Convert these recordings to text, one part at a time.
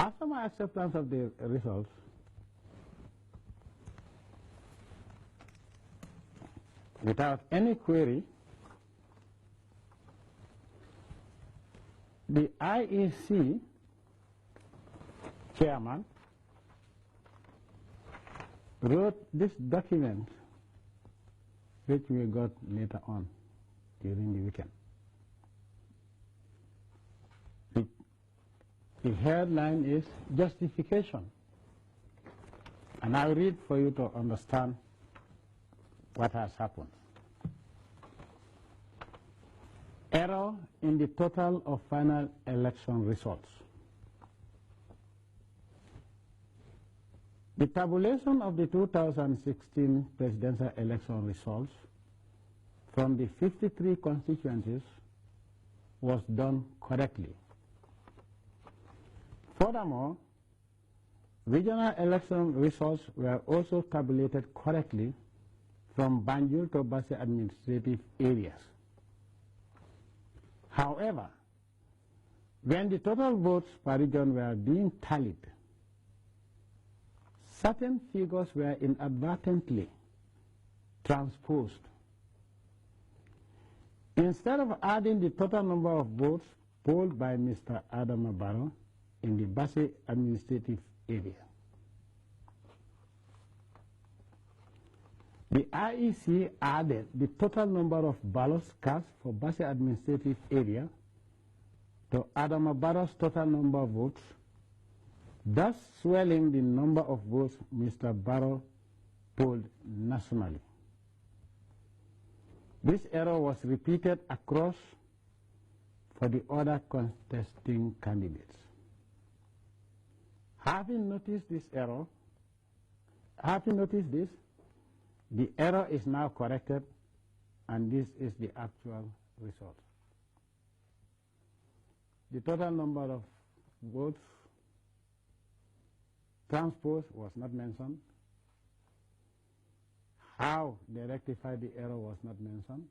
After my acceptance of the results, without any query, the IEC chairman wrote this document, which we got later on during the weekend. The headline is Justification. And I'll read for you to understand what has happened. Error in the total of final election results. The tabulation of the 2016 presidential election results from the 53 constituencies was done correctly. Furthermore, regional election results were also tabulated correctly from Banjul to Basse administrative areas. However, when the total votes per region were being tallied, certain figures were inadvertently transposed. Instead of adding the total number of votes polled by Mr. Adama Barrow in the Basse administrative area, the IEC added the total number of ballots cast for Basse administrative area to Adama Barrow's total number of votes, thus swelling the number of votes Mr. Barrow polled nationally. This error was repeated across for the other contesting candidates. Having noticed this, the error is now corrected, and this is the actual result. The total number of votes transposed was not mentioned. How they rectified the error was not mentioned.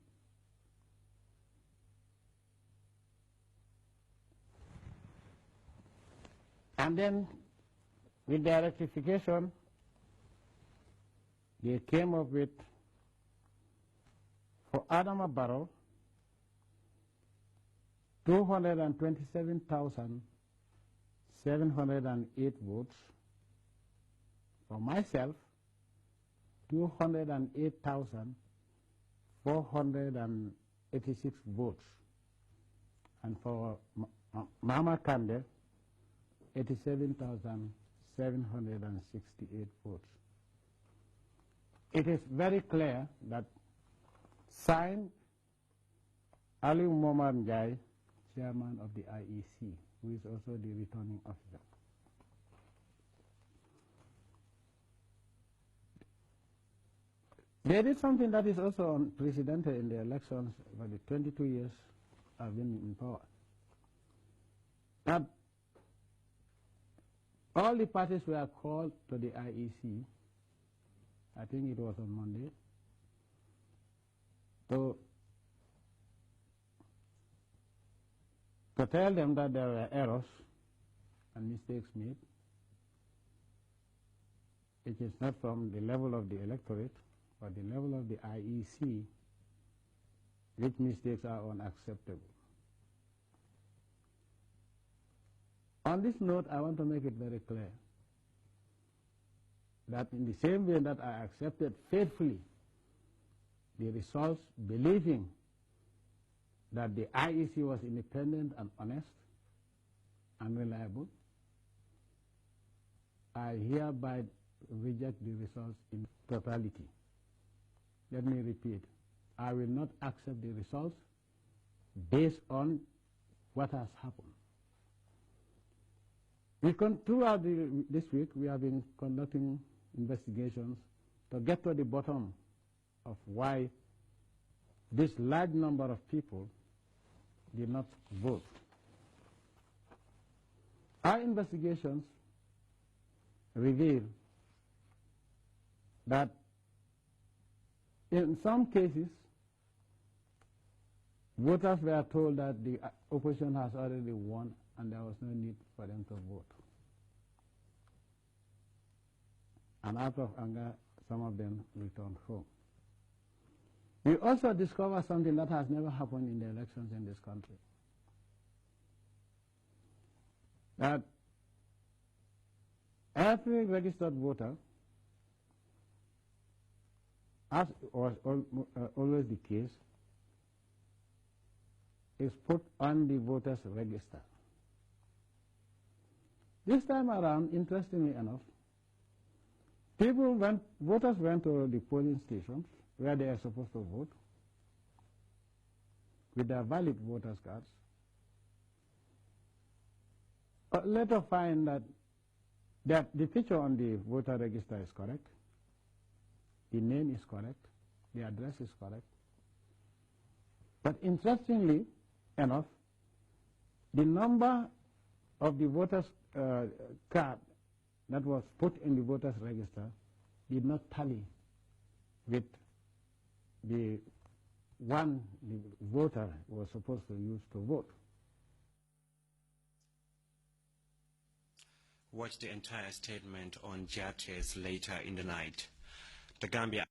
And then, with their rectification, they came up with, for Adama Barrow, 227,708 votes. For myself, 208,486 votes. And for Mama Kande, 87,768 votes. It is very clear that signed Ali Momar Njai, chairman of the IEC, who is also the returning officer. They did something that is also unprecedented in the elections for the 22 years I've been in power. That all the parties were called to the IEC, I think it was on Monday, to tell them that there were errors and mistakes made. It is not from the level of the electorate, but the level of the IEC, which mistakes are unacceptable. On this note, I want to make it very clear that in the same way that I accepted faithfully the results, believing that the IEC was independent and honest and reliable, I hereby reject the results in totality. Let me repeat, I will not accept the results based on what has happened. Throughout this week, we have been conducting investigations to get to the bottom of why this large number of people did not vote. Our investigations reveal that in some cases, voters were told that the opposition has already won and there was no need for them to vote. and out of anger, some of them returned home. We also discovered something that has never happened in the elections in this country. That every registered voter, as was always the case, is put on the voters' register. This time around, interestingly enough, voters went to the polling stations where they are supposed to vote with their valid voters' cards. But later find that the picture on the voter register is correct, the name is correct, the address is correct. But interestingly enough, the number of the voters' card that was put in the voters' register did not tally with the one the voter was supposed to use to vote. Watch the entire statement on Jatteh's later in the night. The Gambia